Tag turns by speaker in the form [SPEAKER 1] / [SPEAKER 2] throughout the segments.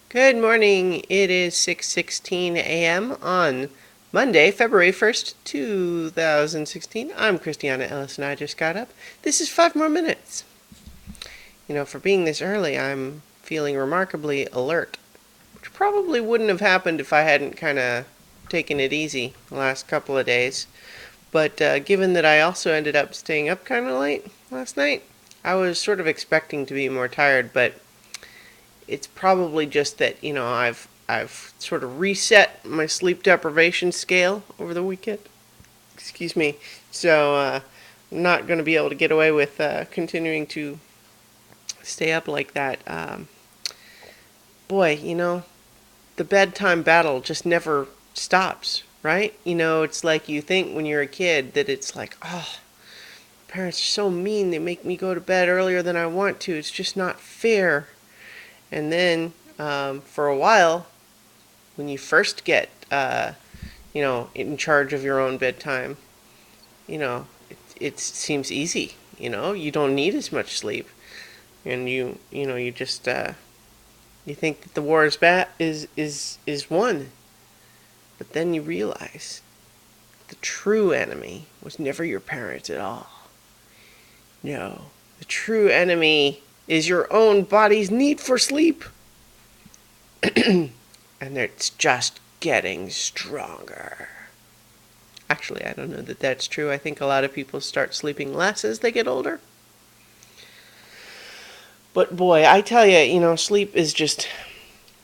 [SPEAKER 1] Good morning. It is 6:16 a.m. on Monday, February 1st, 2016. I'm Christiana Ellis and I just got up. This is 5 more minutes. For being this early, I'm feeling remarkably alert, which probably wouldn't have happened if I hadn't kind of taken it easy the last couple of days. But given that I also ended up staying up kind of late last night, I was sort of expecting to be more tired, but it's probably just that I've sort of reset my sleep deprivation scale over the weekend. Excuse me. So I'm not going to be able to get away with continuing to stay up like that. Boy, the bedtime battle just never stops, right? It's like you think when you're a kid that it's like, oh, parents are so mean. They make me go to bed earlier than I want to. It's just not fair. And then for a while, when you first get, in charge of your own bedtime, it seems easy. You don't need as much sleep, and you just you think that the war is won, but then you realize the true enemy was never your parents at all. No, the true enemy is your own body's need for sleep. And it's just getting stronger. Actually, I don't know that that's true. I think a lot of people start sleeping less as they get older. But boy, I tell you, sleep is just,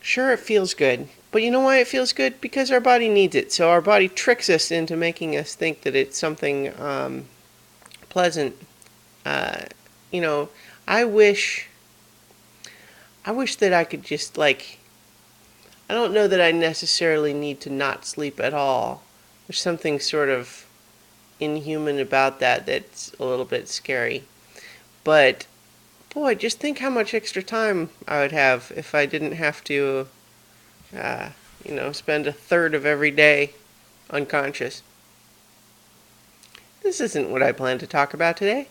[SPEAKER 1] sure, it feels good. But you know why it feels good? Because our body needs it. So our body tricks us into making us think that it's something pleasant. You know, I wish that I could just I don't know that I necessarily need to not sleep at all. There's something sort of inhuman about that's a little bit scary. But boy, just think how much extra time I would have if I didn't have to, spend a third of every day unconscious. This isn't what I plan to talk about today.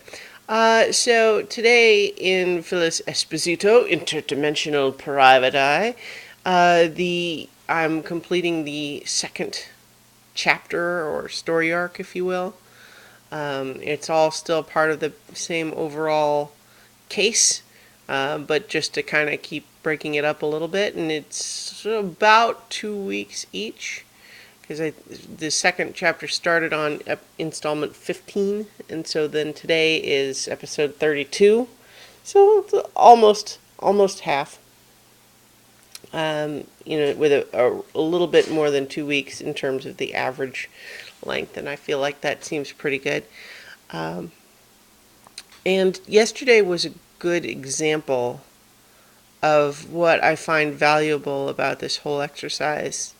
[SPEAKER 1] So today in Phyllis Esposito, Interdimensional Private Eye, I'm completing the second chapter or story arc, if you will. It's all still part of the same overall case, but just to kind of keep breaking it up a little bit, and it's about 2 weeks each. Because the second chapter started on installment 15, and so then today is episode 32, so it's almost half. With a little bit more than 2 weeks in terms of the average length, and I feel like that seems pretty good. And yesterday was a good example of what I find valuable about this whole exercise,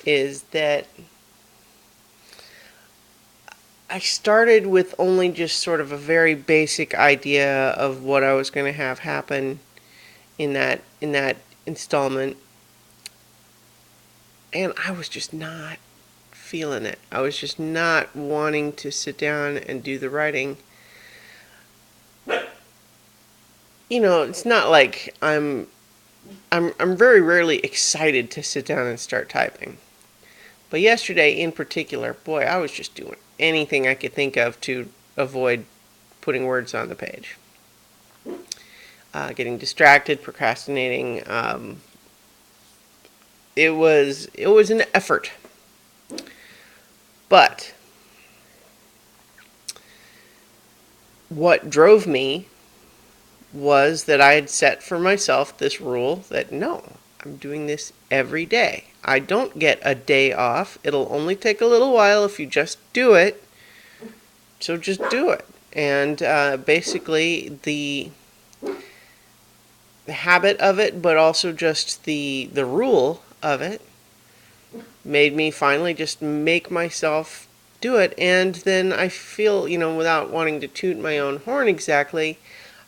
[SPEAKER 1] is that I started with only just sort of a very basic idea of what I was going to have happen in that installment, and I was just not feeling it. I was just not wanting to sit down and do the writing. It's not like I'm very rarely excited to sit down and start typing. But yesterday in particular, boy, I was just doing anything I could think of to avoid putting words on the page. Getting distracted, procrastinating. It was an effort. But what drove me was that I had set for myself this rule that no, I'm doing this every day. I don't get a day off. It'll only take a little while if you just do it. So just do it. And basically the habit of it, but also just the rule of it, made me finally just make myself do it. And then I feel, without wanting to toot my own horn exactly,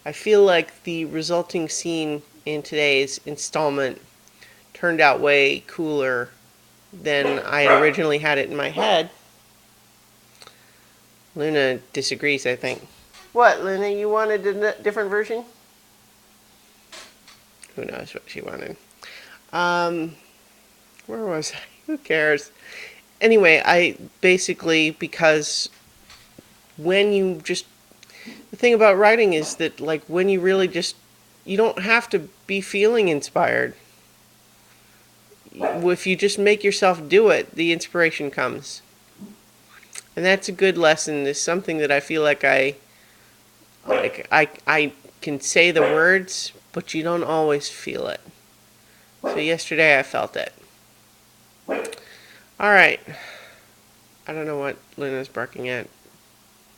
[SPEAKER 1] I feel like the resulting scene in today's installment turned out way cooler than I had originally had it in my head. Luna disagrees, I think. What, Luna? You wanted a different version? Who knows what she wanted. Where was I? Who cares? Anyway, I basically, because when you just, the thing about writing is that, like, when you really just, you don't have to be feeling inspired. If you just make yourself do it, the inspiration comes. And that's a good lesson. It's something that I feel like I can say the words, but you don't always feel it. So yesterday I felt it. All right. I don't know what Luna's barking at,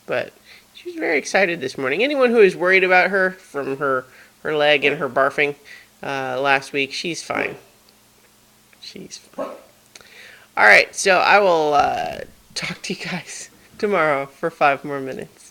[SPEAKER 1] but she was very excited this morning. Anyone who is worried about her from her leg and her barfing last week, she's fine. She's fine. All right. So I will talk to you guys tomorrow for 5 more minutes.